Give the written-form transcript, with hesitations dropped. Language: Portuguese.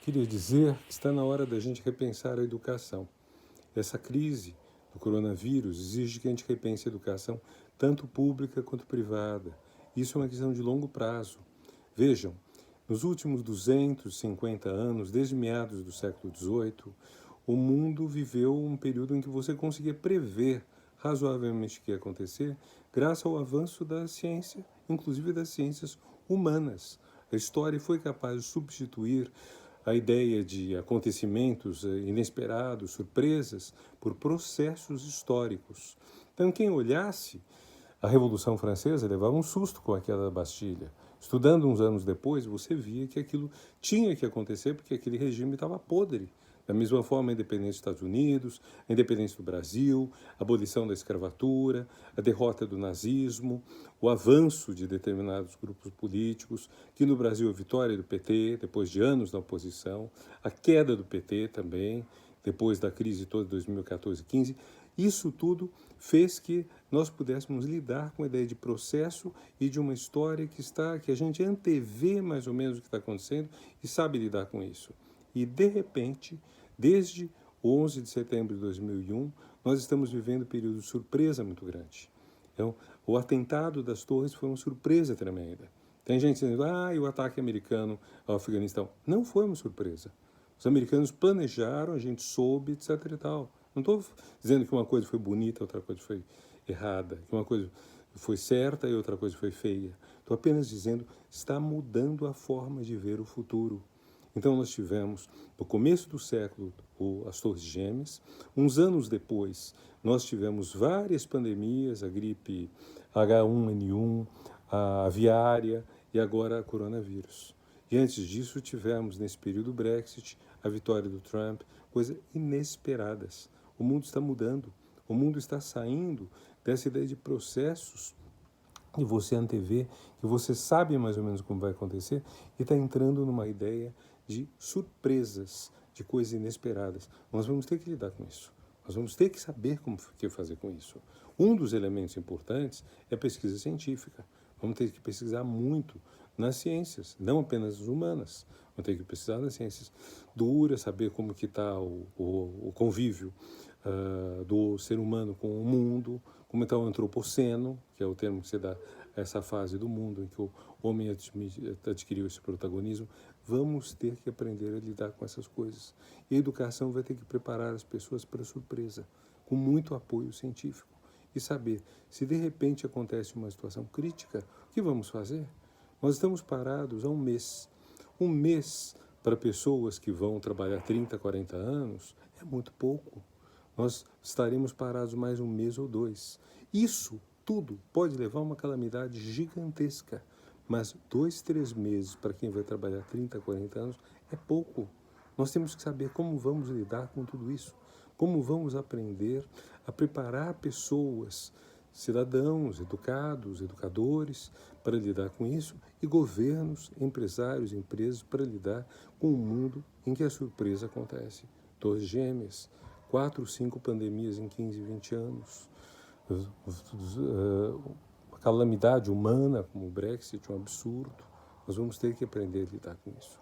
Queria dizer que está na hora da gente repensar a educação. Essa crise do coronavírus exige que a gente repense a educação, tanto pública quanto privada. Isso é uma questão de longo prazo. Vejam, nos últimos 250 anos, desde meados do século XVIII, o mundo viveu um período em que você conseguia prever razoavelmente o que ia acontecer, graças ao avanço da ciência, inclusive das ciências humanas. A história foi capaz de substituir a ideia de acontecimentos inesperados, surpresas, por processos históricos. Então, quem olhasse a Revolução Francesa levava um susto com a queda da Bastilha. Estudando uns anos depois, você via que aquilo tinha que acontecer porque aquele regime estava podre. Da mesma forma, a independência dos Estados Unidos, a independência do Brasil, a abolição da escravatura, a derrota do nazismo, o avanço de determinados grupos políticos, que no Brasil a vitória do PT, depois de anos na oposição, a queda do PT também, depois da crise toda de 2014 e 15, isso tudo fez que nós pudéssemos lidar com a ideia de processo e de uma história que a gente antevê mais ou menos o que está acontecendo e sabe lidar com isso. E, de repente, desde 11 de setembro de 2001, nós estamos vivendo um período de surpresa muito grande. Então, o atentado das torres foi uma surpresa tremenda. Tem gente dizendo, e o ataque americano ao Afeganistão. Não foi uma surpresa. Os americanos planejaram, a gente soube, etc. e tal. Não estou dizendo que uma coisa foi bonita, outra coisa foi errada, que uma coisa foi certa e outra coisa foi feia. Estou apenas dizendo que está mudando a forma de ver o futuro. Então nós tivemos, no começo do século, as Torres Gêmeas. Uns anos depois, nós tivemos várias pandemias, a gripe H1N1, a aviária e agora a coronavírus. E antes disso, tivemos, nesse período, o Brexit, a vitória do Trump, coisas inesperadas. O mundo está mudando, o mundo está saindo dessa ideia de processos que você antevê, que você sabe mais ou menos como vai acontecer, e está entrando numa ideia de surpresas, de coisas inesperadas. Nós vamos ter que lidar com isso. Nós vamos ter que saber como que fazer com isso. Um dos elementos importantes é a pesquisa científica. Vamos ter que pesquisar muito nas ciências, não apenas as humanas. Vamos ter que pesquisar nas ciências duras, saber como que está o convívio do ser humano com o mundo, como está o antropoceno, que é o termo que se dá a essa fase do mundo em que o homem adquiriu esse protagonismo. Vamos ter que aprender a lidar com essas coisas. E a educação vai ter que preparar as pessoas para a surpresa, com muito apoio científico. E saber, se de repente acontece uma situação crítica, o que vamos fazer? Nós estamos parados há um mês. Um mês para pessoas que vão trabalhar 30, 40 anos é muito pouco. Nós estaremos parados mais um mês ou dois. Isso tudo pode levar a uma calamidade gigantesca. Mas 2, 3 meses para quem vai trabalhar 30, 40 anos é pouco. Nós temos que saber como vamos lidar com tudo isso. Como vamos aprender a preparar pessoas, cidadãos, educados, educadores, para lidar com isso, e governos, empresários, empresas, para lidar com um mundo em que a surpresa acontece. Torres Gêmeas, 4, 5 pandemias em 15, 20 anos. A calamidade humana, como o Brexit, um absurdo. Nós vamos ter que aprender a lidar com isso.